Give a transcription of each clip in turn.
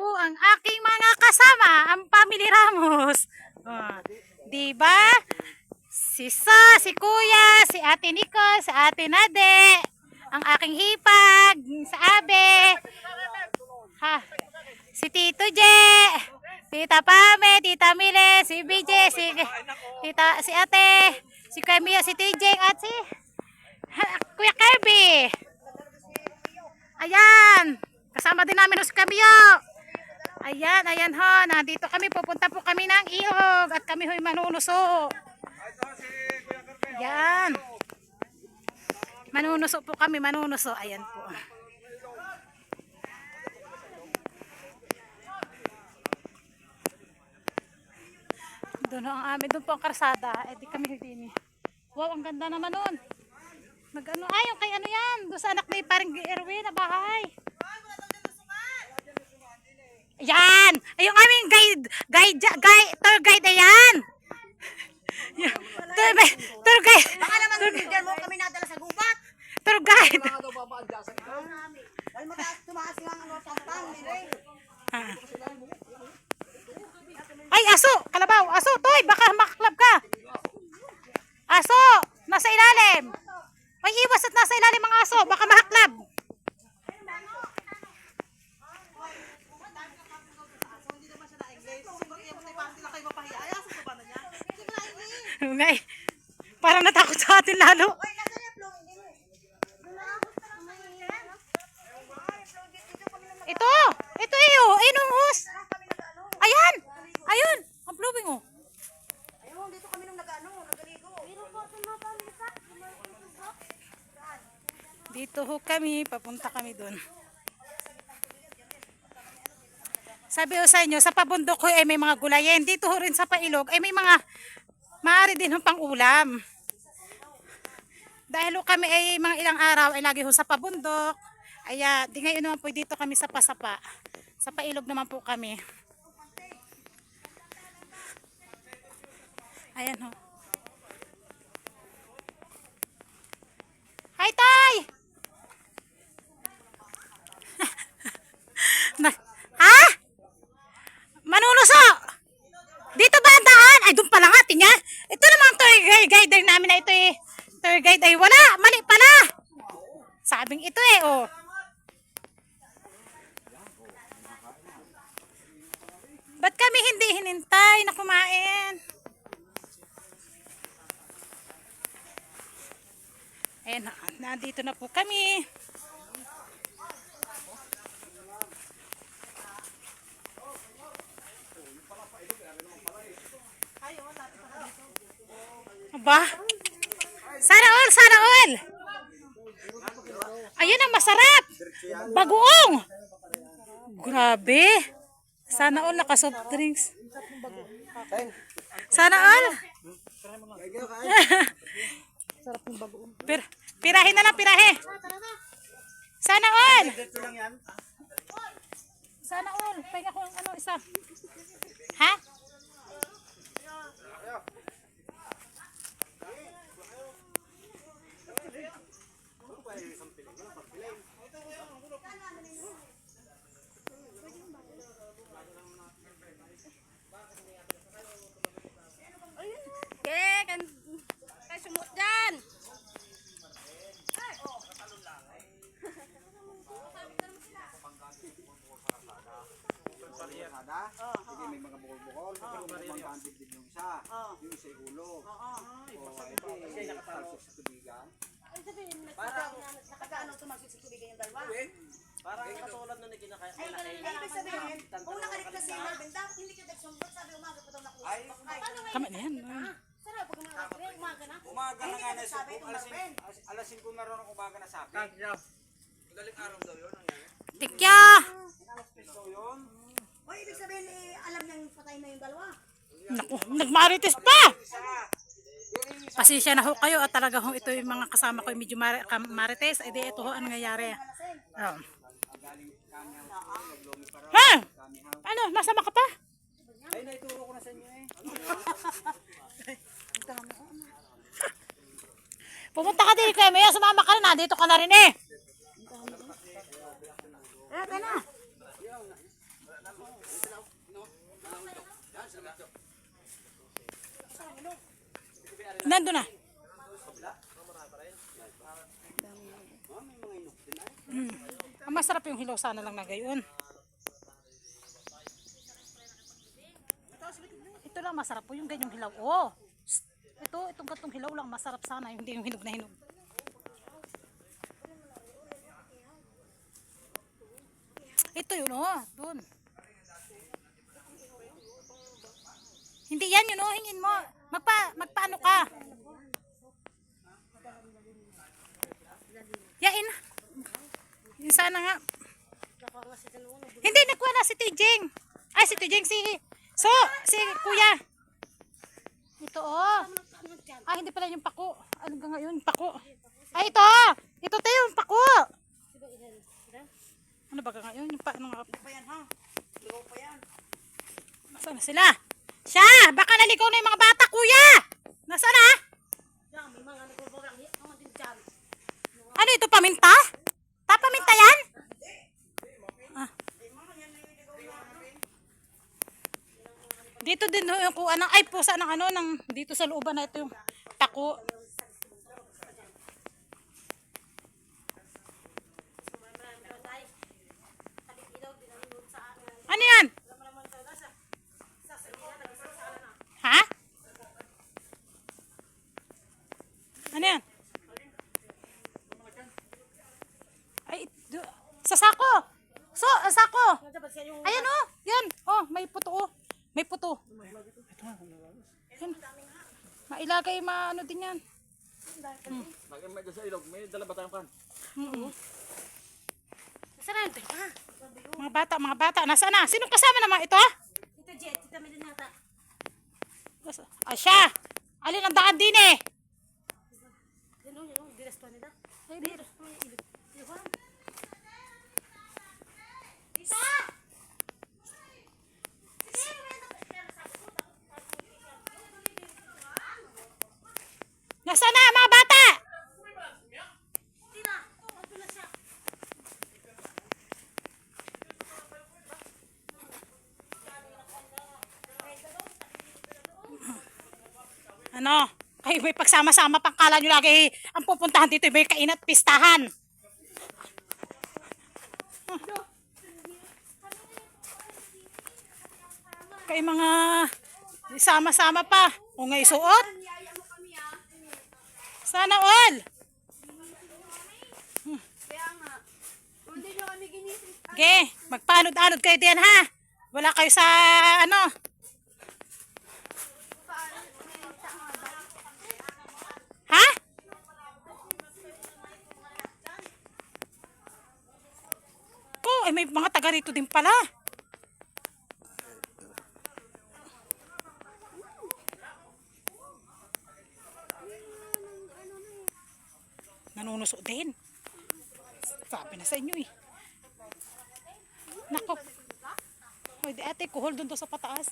po ang aking mga kasama, ang Family Ramos. Di ba? Si si Kuya, si Ate Nicole, si Ate Nade, ang aking hipag, sa Abe, ha, si Tito J, Tita Pame, Tita Mile, si BJ, si Ate, si Camille, si TJ, at si Kuya Kirby. Ayan, kasama din namin si Camille. Ayan, ayan ho, nandito kami, pupunta po kami ng Ilog at kami ho'y manunuso. Ayan. Manunuso po kami, manunuso. Ayan po. Doon ang amin, doon po ang karsada. Eh di kami din. Wow, ang ganda naman nun. Nag-ano, ay, yung kay ano yan. Doon sa anak ni parang Erwin na bahay. Ayan! Ay, yung aming tour guide, ayan! Tour guide. Baka naman bigyan mo kami nadala sa gubat. Tour guide. Ay tumaas nga ang sampan, dire. Ay, aso! Kalabaw! Aso! Toy! Baka makaklab ka! Aso! Nasa ilalim! May iwas at nasa ilalim ang aso! Baka mahaklab! Ngay, parang natakot sa atin lalo. Ito iyo, ayun ang hus. Ayan, ayun, ang blowing oh. Ayun, dito kami nung nagaligo. Dito ho kami, papunta kami doon. Sabi ko sa inyo, sa pabundok ho ay may mga gulayen. Dito ho rin sa pailog ay may mga maaari din ho pang ulam. Dahil ho kami ay mga ilang araw ay lagi ho sa pabundok. Ay di ngayon naman po dito kami sa pasapa. Sa pailog naman po kami. Ayan ho. Hi Tay! Ha? Manuluso! Dito ba ang daan? Ay, doon pala nga, tinya. Ito naman ang tour guide namin na ito eh. Tour guide ay wala. Mali pala. Sabing ito eh, oh. Ba't kami hindi hinintay na kumain? Ayan, nandito na po kami. Aba? Sana all, sana all. Ayun ang masarap. Bagoong. Grabe. Sana all naka-soft drinks. Sana all. Pirahe na lang, pirahe. Sana all. Sana all. Pahinga ko ang ano isa. Ha? Kay sumot dyan. Sige, may mga bukol-bukol. May mga dibdib yung isa. Yung isa ulo. Kasi nakatalsik sa tubigan. Parang nakakaano tumagsik sa tubigan yung dalawa. Parang katulad nun kinakain. Ay, ibig sabihin, kung nakalit na si Marvin, dapat hindi ka nagsumbot, sabi umaga pa daw nakuha. Kami na yan. Sarap, pag umaga na. Umaga na nga na Sabi itong Marvin. alas 5 na rin ako umaga na sabi. Madaling araw daw yun. Tikya! So yun. O, ibig sabihin, alam niyang patay na yung dalawa. Naku, nagmarites pa! Pasensya na ho kayo at talaga ho ito yung mga kasama ko yung medyo marites. E di ito ho ang nangyayari. Oh. Ha? Ano? Masama ka pa? Ay, naituro ko na sa inyo eh. Pumunta ka din kay Maya, sumama ka na. Dito ka na rin eh. Eto na. Nandun na. Ang masarap yung hilaw sana lang na gayon. Ito lang masarap po yung ganyang hilaw. Oh. Itong gatong hilaw lang masarap sana, hindi yung hinog na hinog. Ito yun oh, dun. Hindi yan yun oh, hingin mo. Magpaano ka? Yain. Yun sana nga. Hindi, nakuha na si Tijing. Ay, si Tijing, si Kuya. Ito oh. Ay, hindi pala yung pako. Ano nga ngayon, pako. Ay, ito. Ito tayo, yung pako. Ano ba ngayon? Yung ano nga? Pa yan ha. Ligaw pa yan. Nasaan na sila? Siya! Baka naligaw na yung mga bata, kuya! Nasaan na? Yan, may mga nagbabarang mga din dyan. Ano ito, paminta? Paminta yan? Ah. Dito din yung kuha ng, ay pusa ng ano, ng, dito sa looban na ito yung pako. Ano yan? Ha? Ano yan? Ay, sa sako. Sako. Ayan oh. Yan. Oh, may puto oh. May puto. Yan. Mailagay ano din yan. Lagyan mo dyan sa ilog. May dala ba tayong pan? Nasaan na yun? Mga bata. Nasaan na? Sino kasama naman ito? Tita Jet, tita Melinata. Siya. Alin ang daan din eh. Yan o, diras pa nila. Ay, Diras pa yung ilog. Ilog. Tita! Nasaan na mga bata? Tita! Open na siya. Ano? Kayo may pagsama-sama pang kala nyo lagi ang pupuntahan dito may kainat pistahan. Kayo mga sama-sama pa. O nga isuot. Sana all. Kaya nga. Hindi nyo kami ginising. Okay, magpanod-anod kayo din ha. Wala kayo sa ano. Ha? Ko, may mga taga rito din pala. Nanunuso din. Sabi na sa inyo eh. Nako. Hoy, di ate, kuhol dun to sa pataas.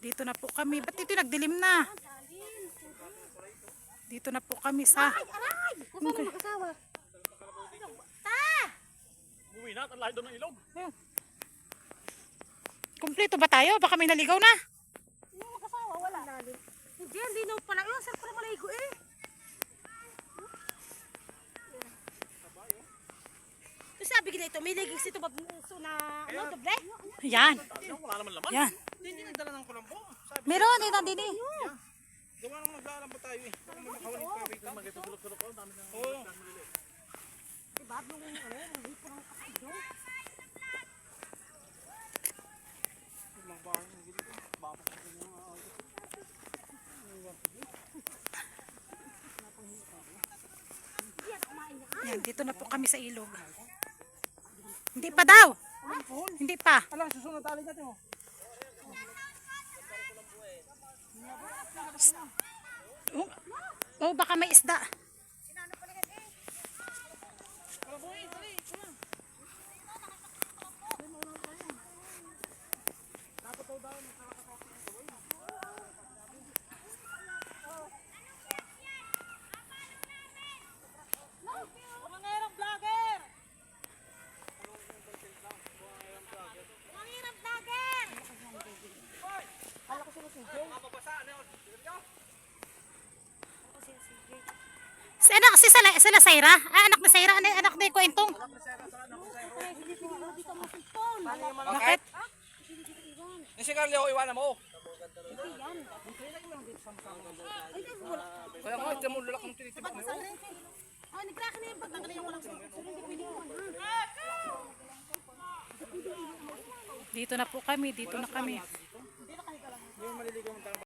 Dito na po kami. Ba't dito nagdilim na? Dito na po kami sa... Okay. Uwi na, ang lahi doon ng ilog. Ayun. Kumpleto ba tayo? Baka may naligaw na. Hindi mo kasawa, wala. Hindi, linaw pala. Yung saan ko na maligo eh. Ito sabi ko na ito, may leggings ito na ano, doble? Yan. Wala naman laman. Yan. Hindi nagdala ng kulambo. Sabi, Meron, eh, nandini. gawa nang naglalambo tayo eh. Baka may makawaling pa rito. Magkatulog-tulog ko. Dami ng... Oo. Diba, yung ano, hindi ko ng kapag Yan, dito na po kami sa ilog. Hindi pa daw. Hindi pa. Alam, susunod tali natin mo. Oh, baka may isda. sila Saira? Ah, anak ni Saira, anak ni Kwentong. Bakit? Yung si Carly ako iwanan mo. Kaya nga, ito mo lalak ng tinitibak mo. Dito na po kami, dito na kami.